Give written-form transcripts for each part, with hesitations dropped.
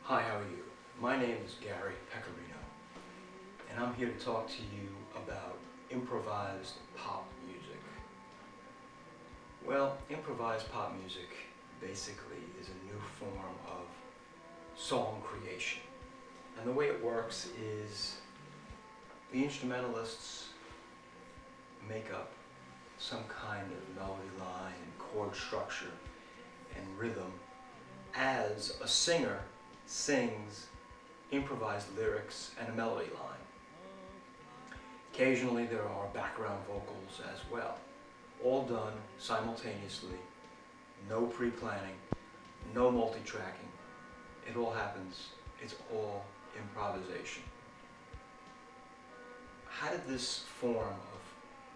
Hi, how are you? My name is Gary Pecorino, and I'm here to talk to you about improvised pop music. Well, improvised pop music basically is a new form of song creation. And the way it works is the instrumentalists make up some kind of melody line and chord structure and rhythm as a singer sings improvised lyrics and a melody line. Occasionally there are background vocals as well, all done simultaneously, no pre-planning, no multi-tracking. It all happens, it's all improvisation. How did this form of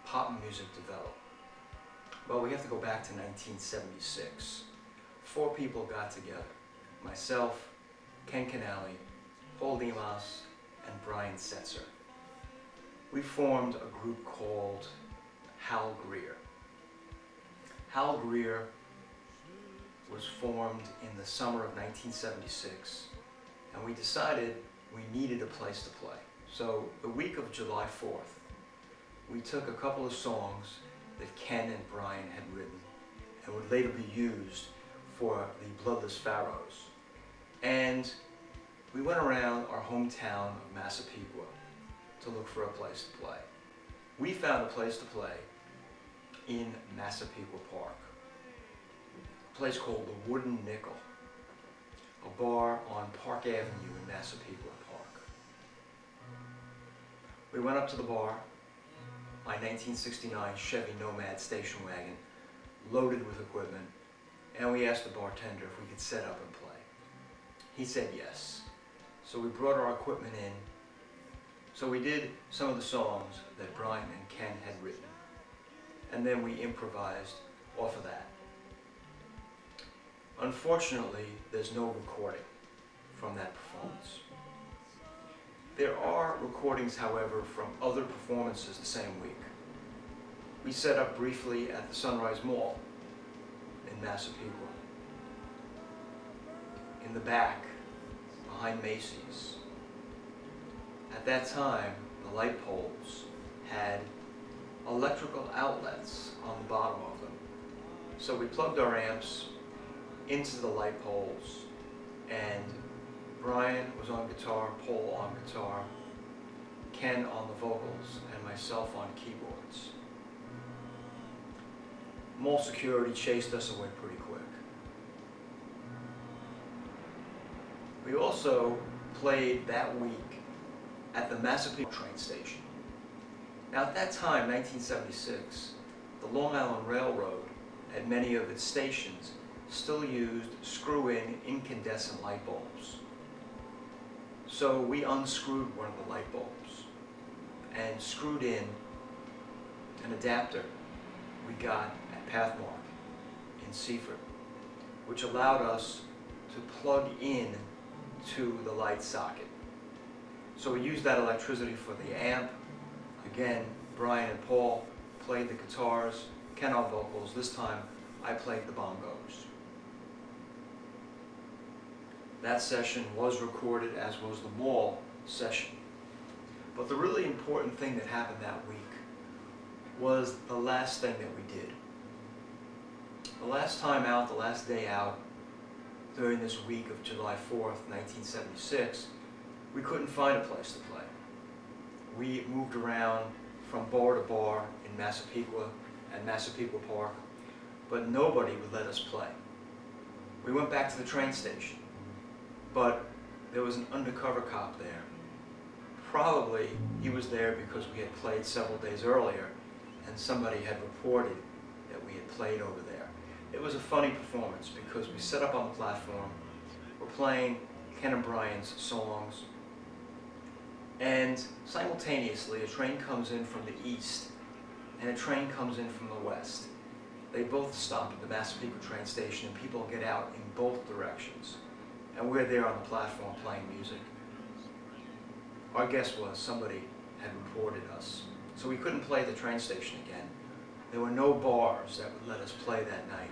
pop music develop? Well, we have to go back to 1976. 4 people got together, myself, Ken Canali, Paul Dimas, and Brian Setzer. We formed a group called Hal Greer. Hal Greer was formed in the summer of 1976, and we decided we needed a place to play. So the week of July 4th, we took a couple of songs that Ken and Brian had written and would later be used for the Bloodless Pharaohs. And we went around our hometown of Massapequa to look for a place to play. We found a place to play in Massapequa Park, a place called the Wooden Nickel, a bar on Park Avenue in Massapequa Park. We went up to the bar, my 1969 Chevy Nomad station wagon, loaded with equipment, and we asked the bartender if we could set up and play. He said yes. So we brought our equipment in. So we did some of the songs that Brian and Ken had written, and then we improvised off of that. Unfortunately, there's no recording from that performance. There are recordings, however, from other performances the same week. We set up briefly at the Sunrise Mall in Massapequa. In the back, behind Macy's. At that time, the light poles had electrical outlets on the bottom of them. So we plugged our amps into the light poles, and Brian was on guitar, Paul on guitar, Ken on the vocals, and myself on keyboards. Mall security chased us away pretty quick. We also played that week at the Massapequa train station. Now at that time, 1976, the Long Island Railroad at many of its stations still used screw-in incandescent light bulbs. So we unscrewed one of the light bulbs and screwed in an adapter we got at Pathmark in Seaford, which allowed us to plug in to the light socket. So we used that electricity for the amp. Again, Brian and Paul played the guitars, Ken on vocals. This time I played the bongos. That session was recorded, as was the mall session. But the really important thing that happened that week was the last thing that we did. The last time out, the last day out, during this week of July 4th, 1976, we couldn't find a place to play. We moved around from bar to bar in Massapequa and Massapequa Park, but nobody would let us play. We went back to the train station, but there was an undercover cop there. Probably he was there because we had played several days earlier and somebody had reported that we had played over there. It was a funny performance because we set up on the platform, we're playing Ken and Brian's songs, and simultaneously a train comes in from the east and a train comes in from the west. They both stop at the Massapequa train station and people get out in both directions. And we're there on the platform playing music. Our guess was somebody had reported us. So we couldn't play the train station again. There were no bars that would let us play that night.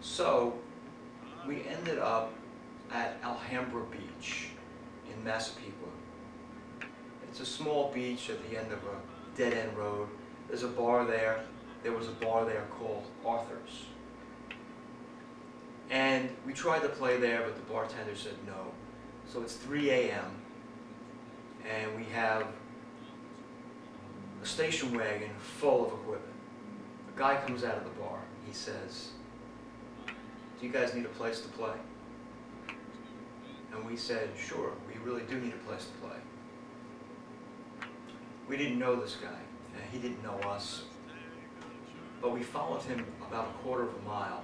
So we ended up at Alhambra Beach in Massapequa. It's a small beach at the end of a dead-end road. There's a bar there. There was a bar there called Arthur's. And we tried to play there, but the bartender said no. So it's 3 a.m. and we have a station wagon full of equipment. A guy comes out of the bar. He says, "Do you guys need a place to play?" And we said, "Sure, we really do need a place to play." We didn't know this guy, and he didn't know us, but we followed him about a quarter of a mile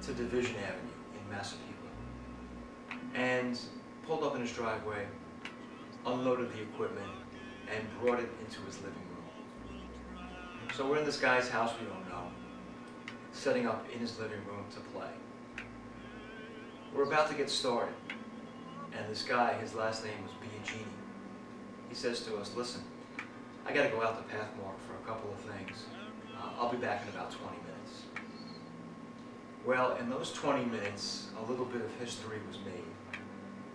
to Division Avenue in Massapequa and pulled up in his driveway, unloaded the equipment, and brought it into his living room. So we're in this guy's house we don't know, setting up in his living room to play. We're about to get started, and this guy, his last name was Biagini, he says to us, "Listen, I got to go out to Pathmark for a couple of things. I'll be back in about 20 minutes. Well, in those 20 minutes, a little bit of history was made.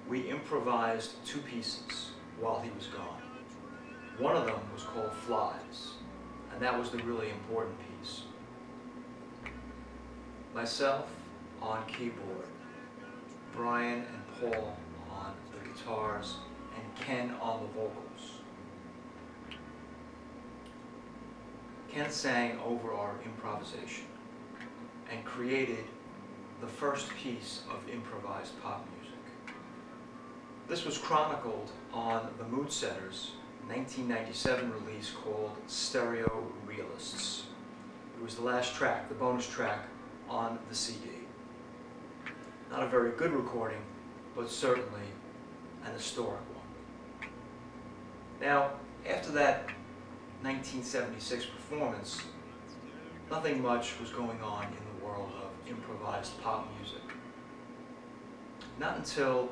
We improvised 2 pieces while he was gone. One of them was called Flies, and that was the really important piece. Myself on keyboard, Brian and Paul on the guitars, and Ken on the vocals. Ken sang over our improvisation and created the first piece of improvised pop music. This was chronicled on the Moodsetters' 1997 release called Stereo Realists. It was the last track, the bonus track on the CD. Not a very good recording, but certainly an historic one. Now, after that 1976 performance, nothing much was going on in the world of improvised pop music. Not until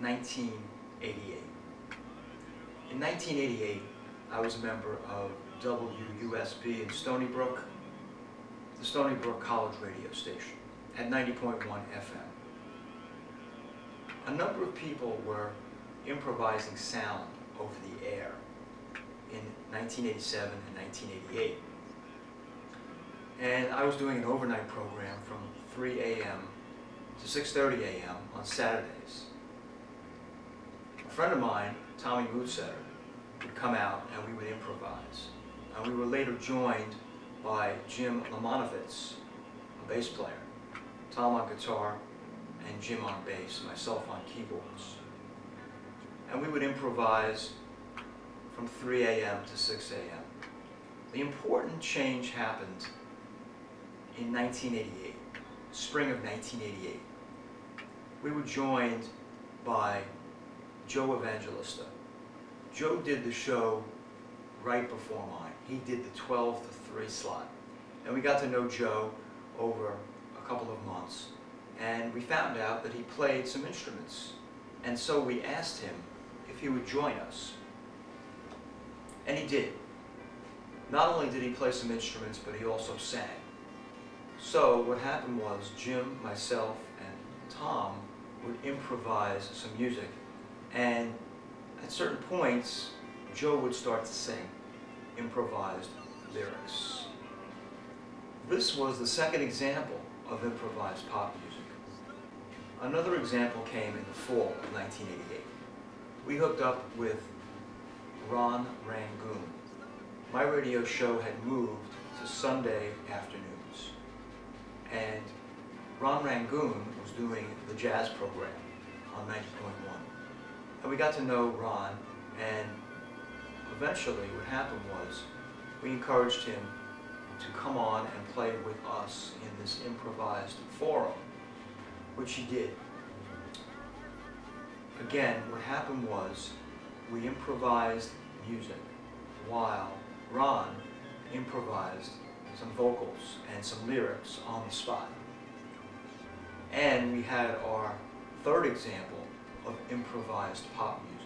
1988. In 1988, I was a member of WUSB in Stony Brook, the Stony Brook College radio station, at 90.1 FM. A number of people were improvising sound over the air in 1987 and 1988. And I was doing an overnight program from 3 a.m. to 6:30 a.m. on Saturdays. A friend of mine, Tommy Moodsetter, would come out and we would improvise. And we were later joined by Jim Lamonovitz, a bass player, Tom on guitar, and Jim on bass, myself on keyboards. And we would improvise from 3 a.m. to 6 a.m. The important change happened in 1988, spring of 1988. We were joined by Joe Evangelista. Joe did the show right before mine. He did the 12 to 3 slot. And we got to know Joe over a couple of months. And we found out that he played some instruments. And so we asked him if he would join us. And he did. Not only did he play some instruments, but he also sang. So what happened was Jim, myself, and Tom would improvise some music. And at certain points, Joe would start to sing improvised lyrics. This was the second example of improvised pop music. Another example came in the fall of 1988. We hooked up with Ron Rangoon. My radio show had moved to Sunday afternoons, and Ron Rangoon was doing the jazz program on 90.1. And we got to know Ron, and eventually what happened was we encouraged him to come on and play with us in this improvised forum, which he did. Again, what happened was we improvised music while Ron improvised some vocals and some lyrics on the spot. And we had our third example of improvised pop music.